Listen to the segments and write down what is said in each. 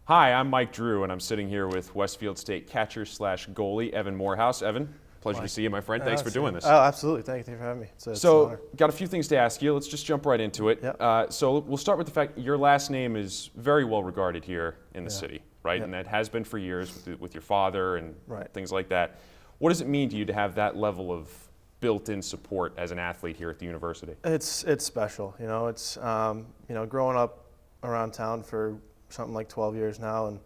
Hi, I'm Mike Drew, and I'm sitting here with Westfield State Catcher / Goalie Evan Moorhouse. Evan, pleasure to see you, my friend. Thanks for doing this. Oh, absolutely. Thank you for having me. It's an honor. Got a few things to ask you. Let's just jump right into it. Yep. So we'll start with the fact your last name is very well regarded here in the city, right? Yep. And that has been for years with your father and Right. things like that. What does it mean to you to have that level of built-in support as an athlete here at the university? It's special. It's growing up around town for something like 12 years now, and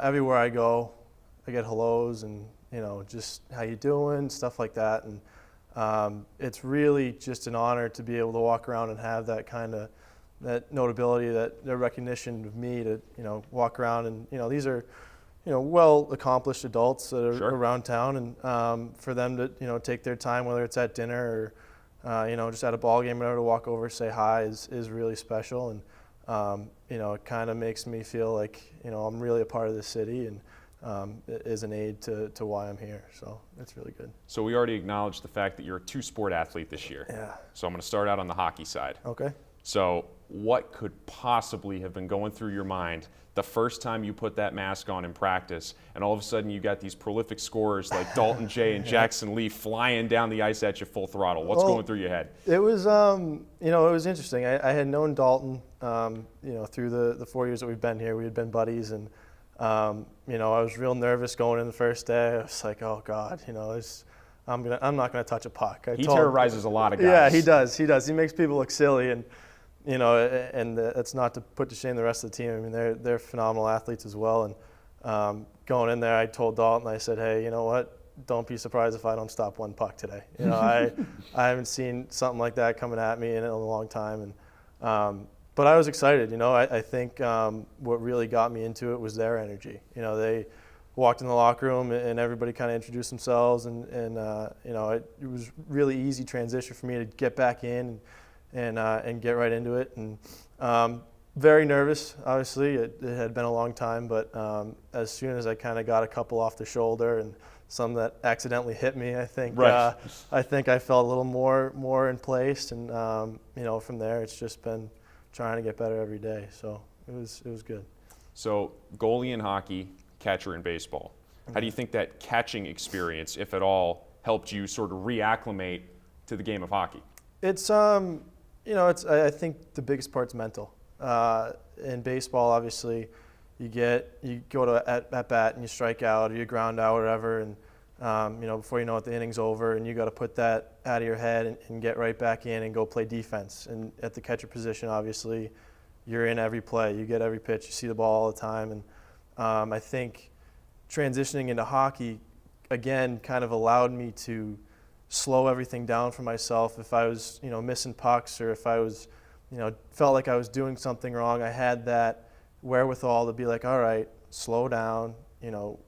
everywhere I go, I get hellos and just how you doing, stuff like that. And it's really just an honor to be able to walk around and have that kind of that notability, that recognition of me to walk around and these are well accomplished adults that are Sure. around town, and for them to take their time, whether it's at dinner or just at a ball game or whatever, to walk over, say hi is really special. And it kind of makes me feel like I'm really a part of the city, and it is an aid to why I'm here. So it's really good. So we already acknowledged the fact that you're a two-sport athlete this year. Yeah. So I'm going to start out on the hockey side. Okay. So what could possibly have been going through your mind the first time you put that mask on in practice, and all of a sudden you got these prolific scorers like Dalton Jay and Jackson Leigh flying down the ice at you full throttle? What's going through your head? It was, it was interesting. I had known Dalton, through the 4 years that we've been here. We had been buddies, and I was real nervous going in the first day. I was like, oh God, I'm not gonna touch a puck. He terrorizes a lot of guys. Yeah, he does. He makes people look silly, and that's not to put to shame the rest of the team. I mean, they're phenomenal athletes as well. And going in there, I told Dalton, I said, hey, you know what? Don't be surprised if I don't stop one puck today. I haven't seen something like that coming at me in a long time. And but I was excited. I think what really got me into it was their energy. They walked in the locker room and everybody kind of introduced themselves, and it was really easy transition for me to get back in and get right into it. And very nervous, obviously. It had been a long time, but as soon as I kind of got a couple off the shoulder and some that accidentally hit me, I think right. I felt a little more in place. And from there, it's just been trying to get better every day. So it was good. So goalie in hockey, catcher in baseball. How do you think that catching experience, if at all, helped you sort of reacclimate to the game of hockey? It's I think the biggest part's mental. In baseball, obviously, you go to at bat and you strike out or you ground out or whatever, and before you know it, the inning's over, and you got to put that out of your head and get right back in and go play defense. And at the catcher position, obviously, you're in every play, you get every pitch, you see the ball all the time. And I think transitioning into hockey again kind of allowed me to slow everything down for myself. If I was, missing pucks, or if I was, felt like I was doing something wrong, I had that wherewithal to be like, all right, slow down.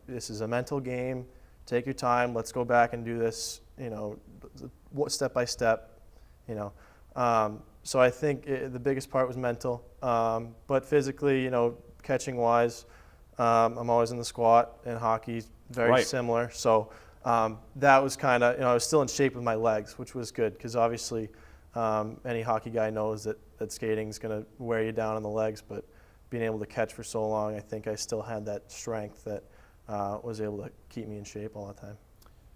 This is a mental game. Take your time. Let's go back and do this, step by step, So I think the biggest part was mental. But physically, catching wise, I'm always in the squat, and hockey's very right. similar. So that was kind of, I was still in shape with my legs, which was good, because obviously any hockey guy knows that skating is going to wear you down on the legs, but being able to catch for so long, I think I still had that strength that was able to keep me in shape all the time.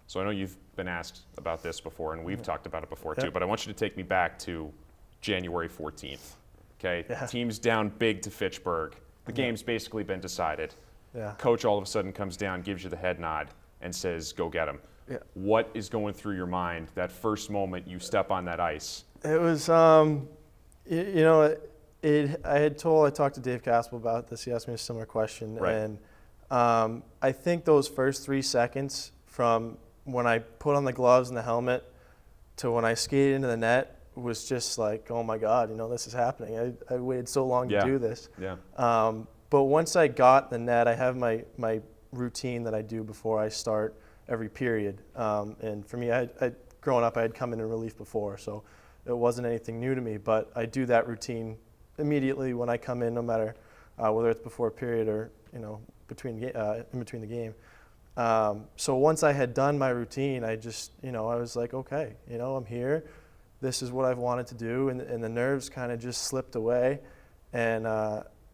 So I know you've been asked about this before, and we've talked about it before too, Yep. but I want you to take me back to January 14th. Okay, Yeah. Team's down big to Fitchburg. The game's basically been decided. Yeah. Coach all of a sudden comes down, gives you the head nod, and says, go get him. Yeah. What is going through your mind that first moment you step on that ice? It was, I talked to Dave Caspel about this. He asked me a similar question. Right. And I think those first 3 seconds from when I put on the gloves and the helmet to when I skated into the net was just like, oh my God, this is happening. I waited so long to do this. Yeah. But once I got the net, I have my routine that I do before I start every period. And for me, growing up, I had come in relief before, so it wasn't anything new to me. But I do that routine immediately when I come in, no matter whether it's before a period or in between the game. So once I had done my routine, I just I was like, okay, I'm here. This is what I've wanted to do, and the nerves kind of just slipped away, and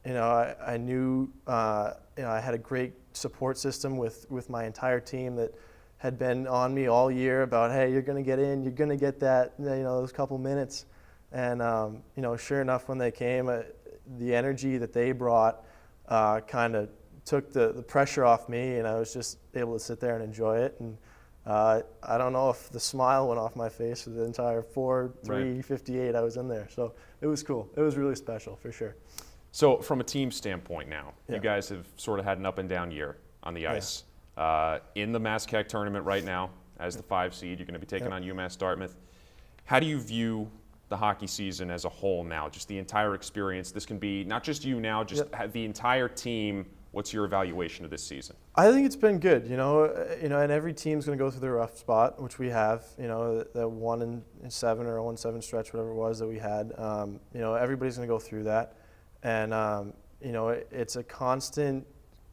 I knew I had a great support system with my entire team that had been on me all year about, hey, you're going to get in, you're going to get that, those couple minutes. And, sure enough, when they came, the energy that they brought kind of took the pressure off me, and I was just able to sit there and enjoy it. And I don't know if the smile went off my face for the entire 4-3-58 I was in there. So it was cool. It was really special, for sure. So from a team standpoint now, Yeah. you guys have sort of had an up and down year on the ice. In the MassCAC tournament right now, as the 5 seed, you're going to be taking on UMass Dartmouth. How do you view the hockey season as a whole now, just the entire experience? This can be not just you now, just the entire team. What's your evaluation of this season? I think it's been good, and every team's going to go through their rough spot, which we have, the 1-7 or 0-7 stretch, whatever it was that we had. Everybody's going to go through that. And, it's a constantly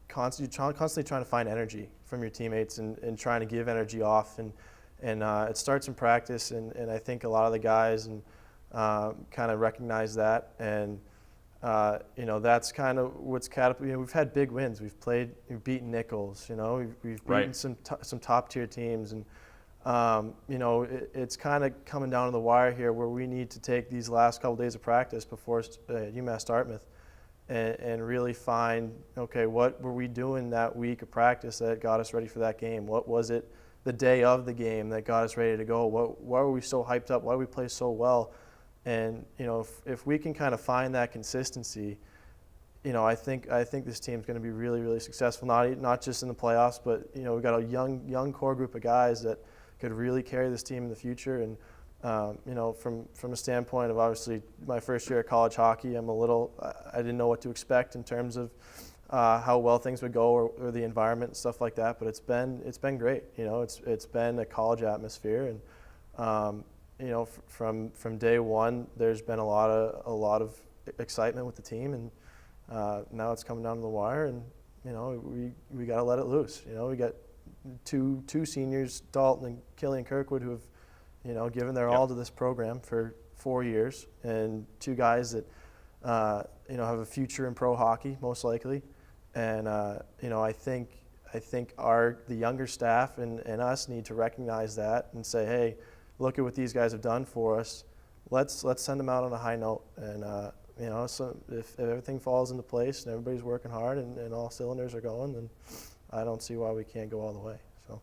trying to find energy from your teammates and trying to give energy off. And it starts in practice, and I think a lot of the guys kind of recognize that. And, that's kind of what's catapulted. We've had big wins. We've beaten Nichols. We've beaten some top tier teams, and it's kind of coming down to the wire here, where we need to take these last couple days of practice before UMass Dartmouth, and really find, okay, what were we doing that week of practice that got us ready for that game? What was it the day of the game that got us ready to go? Why were we so hyped up? Why did we play so well? And if we can kind of find that consistency, I think this team's going to be really, really successful. Not just in the playoffs, but we've got a young core group of guys that could really carry this team in the future. And from a standpoint of obviously my first year at college hockey, I didn't know what to expect in terms of how well things would go or the environment and stuff like that. But it's been great. It's been a college atmosphere, and from day one, there's been a lot of excitement with the team, and now it's coming down to the wire, and we got to let it loose. We got two seniors, Dalton and Killian Kirkwood, who have given their all to this program for 4 years, and 2 guys that have a future in pro hockey most likely, and I think the younger staff and us need to recognize that and say, hey, look at what these guys have done for us. Let's send them out on a high note. And, so if everything falls into place and everybody's working hard and all cylinders are going, then I don't see why we can't go all the way. So.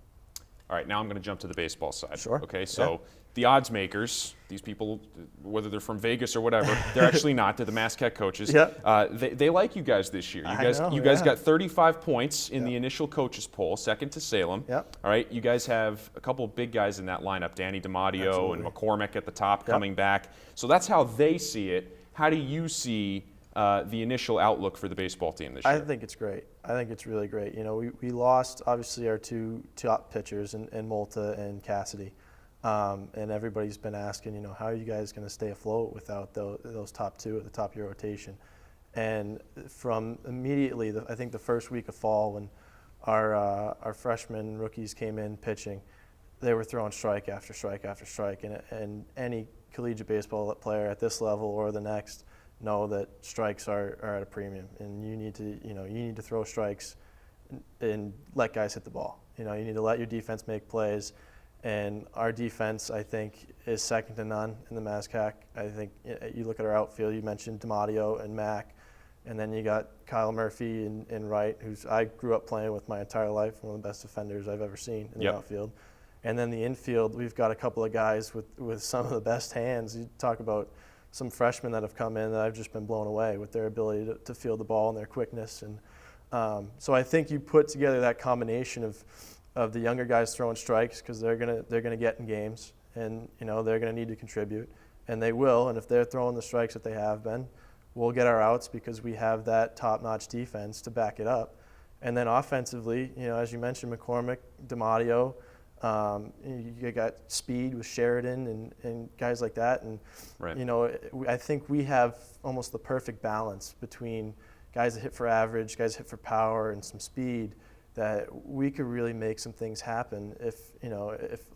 All right, now I'm going to jump to the baseball side. Sure. Okay, so the odds makers, these people, whether they're from Vegas or whatever, they're actually not. They're the MassCAC coaches. They like you guys this year. You guys got 35 points in the initial coaches poll, second to Salem. All right, you guys have a couple of big guys in that lineup, Danny DiMatteo and McCormick at the top coming back. So that's how they see it. How do you see the initial outlook for the baseball team this year? I think it's great. I think it's really great. We lost, obviously, our 2 top pitchers, in Molta and Cassidy. And everybody's been asking, how are you guys going to stay afloat without those top 2 at the top of your rotation? And from immediately, I think the first week of fall, when our freshmen rookies came in pitching, they were throwing strike after strike after strike. And any collegiate baseball player at this level or the next know that strikes are at a premium, and you need to throw strikes and let guys hit the ball. You need to let your defense make plays. And our defense, I think, is second to none in the MassCAC. I think you look at our outfield, you mentioned DiMatteo and Mack, and then you got Kyle Murphy and Wright, who's I grew up playing with my entire life, one of the best defenders I've ever seen in the outfield. And then the infield, we've got a couple of guys with some of the best hands. You talk about some freshmen that have come in that I've just been blown away with their ability to field the ball and their quickness. And so I think you put together that combination of the younger guys throwing strikes, because they're gonna get in games, and they're gonna need to contribute, and they will. And if they're throwing the strikes that they have been, we'll get our outs because we have that top-notch defense to back it up. And then offensively, as you mentioned, McCormick, DiMatteo, you got speed with Sheridan and guys like that, and I think we have almost the perfect balance between guys that hit for average, guys that hit for power, and some speed, that we could really make some things happen if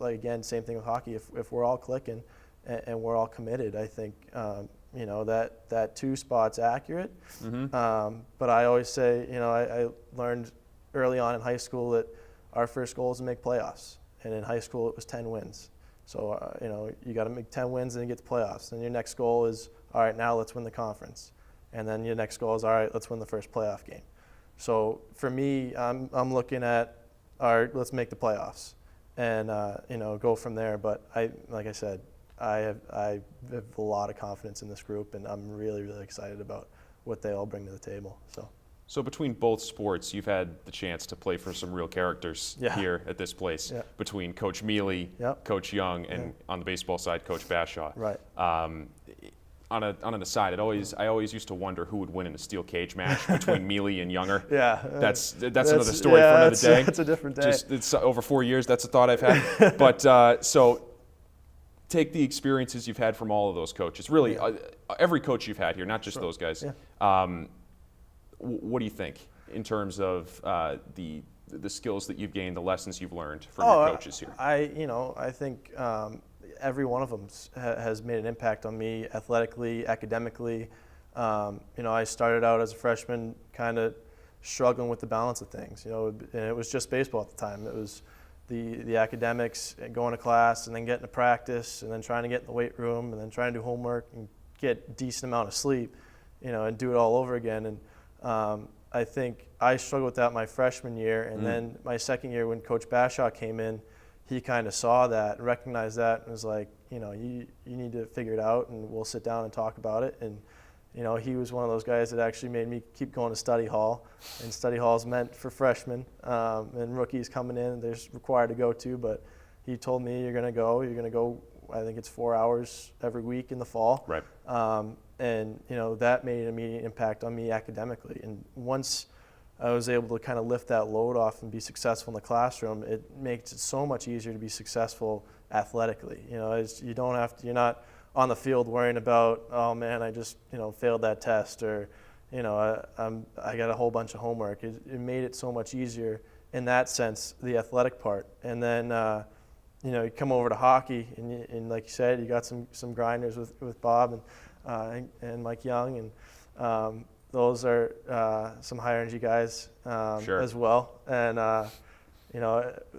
like, again, same thing with hockey, if we're all clicking and we're all committed. I think that 2 spot's accurate. But I always say, I learned early on in high school that our first goal is to make playoffs. And in high school, it was 10 wins. So, you got to make 10 wins and then get to playoffs. And your next goal is, all right, now let's win the conference. And then your next goal is, all right, let's win the first playoff game. So for me, I'm looking at, all right, let's make the playoffs and, go from there. But like I said, I have a lot of confidence in this group, and I'm really, really excited about what they all bring to the table. So between both sports, you've had the chance to play for some real characters here at this place. Yeah. Between Coach Mealy, Coach Young, and on the baseball side, Coach Bashaw. Right. On an aside, I always used to wonder who would win in a steel cage match between Mealy and Younger. Yeah. That's another story for another day. That's a different day. It's over 4 years. That's a thought I've had. But so take the experiences you've had from all of those coaches. Really, every coach you've had here, not just those guys. Yeah. What do you think in terms of the skills that you've gained, the lessons you've learned from your coaches here? I think every one of them has made an impact on me athletically, academically. I started out as a freshman kind of struggling with the balance of things, and it was just baseball at the time. It was the academics, going to class and then getting to practice and then trying to get in the weight room and then trying to do homework and get a decent amount of sleep, and do it all over again. And I think I struggled with that my freshman year, and then my second year when Coach Bashaw came in, he kind of saw that and recognized that and was like, you need to figure it out, and we'll sit down and talk about it. And he was one of those guys that actually made me keep going to study hall, and study hall is meant for freshmen and rookies coming in. They're required to go to, but he told me you're going to go. I think it's 4 hours every week in the fall. Right. And that made an immediate impact on me academically. And once I was able to kind of lift that load off and be successful in the classroom, it makes it so much easier to be successful athletically. You're not on the field worrying about, oh man, I just failed that test, or I got a whole bunch of homework. It made it so much easier in that sense, the athletic part. And then you come over to hockey, and like you said, you got some grinders with Bob and Mike Young, and those are some high energy guys as well. And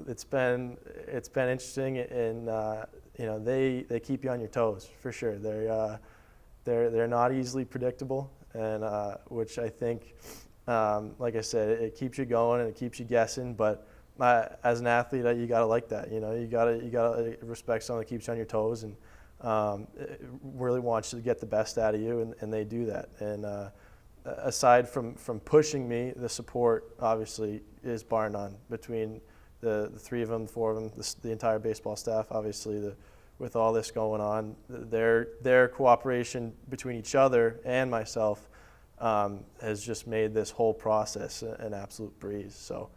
it's been interesting, and they keep you on your toes for sure. They're not easily predictable, and which I think, like I said, it keeps you going and it keeps you guessing. But as an athlete, you gotta like that. You gotta respect someone that keeps you on your toes and really wants to get the best out of you, and they do that. And aside from pushing me, the support obviously is bar none between the 3 of them, 4 of them, the entire baseball staff. Obviously, with all this going on, their cooperation between each other and myself has just made this whole process an absolute breeze. So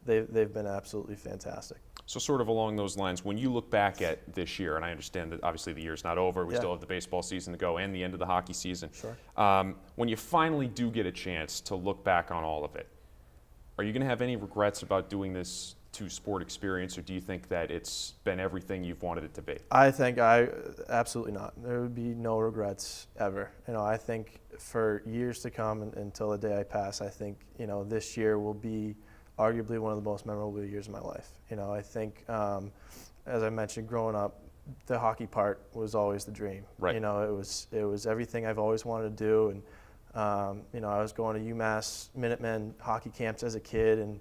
they've been absolutely fantastic. So sort of along those lines, when you look back at this year, and I understand that obviously the year's not over, we still have the baseball season to go and the end of the hockey season. Sure. When you finally do get a chance to look back on all of it, are you going to have any regrets about doing this two-sport experience, or do you think that it's been everything you've wanted it to be? I think absolutely not. There would be no regrets ever. I think for years to come until the day I pass, I think this year will be arguably one of the most memorable years of my life. I think, as I mentioned, growing up, the hockey part was always the dream. Right. It was everything I've always wanted to do, and I was going to UMass Minutemen hockey camps as a kid, and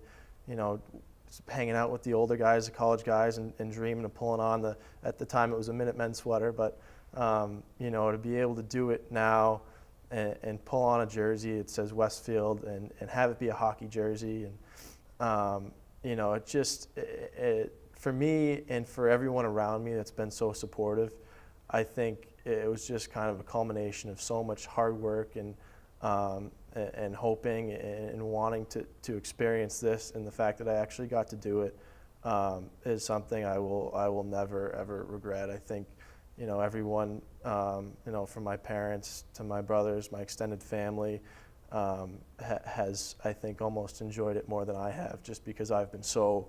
hanging out with the older guys, the college guys, and dreaming of pulling on at the time it was a Minutemen sweater, but to be able to do it now and pull on a jersey, it says Westfield, and have it be a hockey jersey, and for me and for everyone around me that's been so supportive, I think it was just kind of a culmination of so much hard work and hoping and wanting to experience this, and the fact that I actually got to do it is something I will never ever regret. I think everyone from my parents to my brothers, my extended family, has, I think, almost enjoyed it more than I have, just because I've been so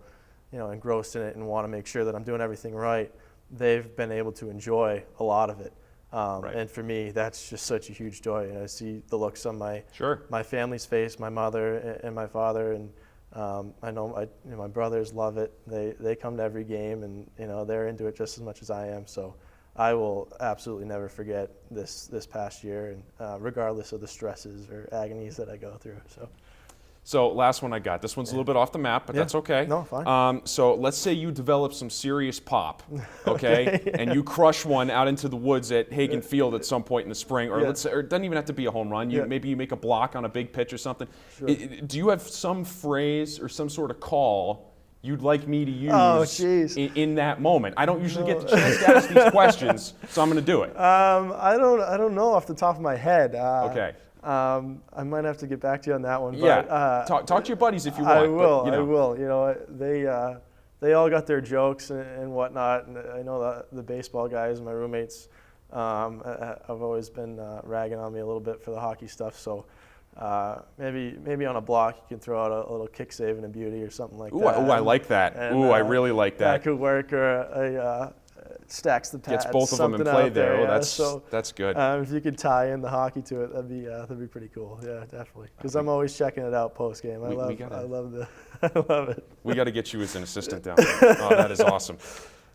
engrossed in it and want to make sure that I'm doing everything right. They've been able to enjoy a lot of it, And for me, that's just such a huge joy. And I see the looks on my Sure. my family's face, my mother and my father, and I know my brothers love it. They come to every game, and they're into it just as much as I am. So I will absolutely never forget this past year, and regardless of the stresses or agonies that I go through. So last one I got. This one's a little bit off the map, but that's okay. No, fine. So let's say you develop some serious pop, okay, and you crush one out into the woods at Hagen Field at some point in the spring, or let's say, or it doesn't even have to be a home run. Maybe you make a block on a big pitch or something. Sure. Do you have some phrase or some sort of call you'd like me to use in that moment? I don't usually get the chance to ask these questions, so I'm going to do it. I don't know off the top of my head. Okay. I might have to get back to you on that one. Yeah. But, talk to your buddies if you want. I will. But, I will. They all got their jokes and whatnot. And I know the baseball guys, my roommates, have always been ragging on me a little bit for the hockey stuff. So maybe on a block you can throw out a little kick save and a beauty or something like that. Ooh, I like that. And, I really like that. That could work, or a stacks the pads. Gets both of them in play there. That's good. If you could tie in the hockey to it, that'd be pretty cool. Yeah, definitely. Because I'm always checking it out post game. I love it. We got to get you as an assistant down there. Oh, that is awesome.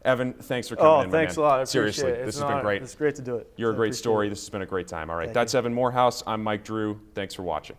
Evan, thanks for coming in, my thanks man. a lot. I Seriously, appreciate it. this has been great. It's great to do it. You're a great story. This has been a great time. All right, Thank that's you. Evan Moorhouse. I'm Mike Drew. Thanks for watching.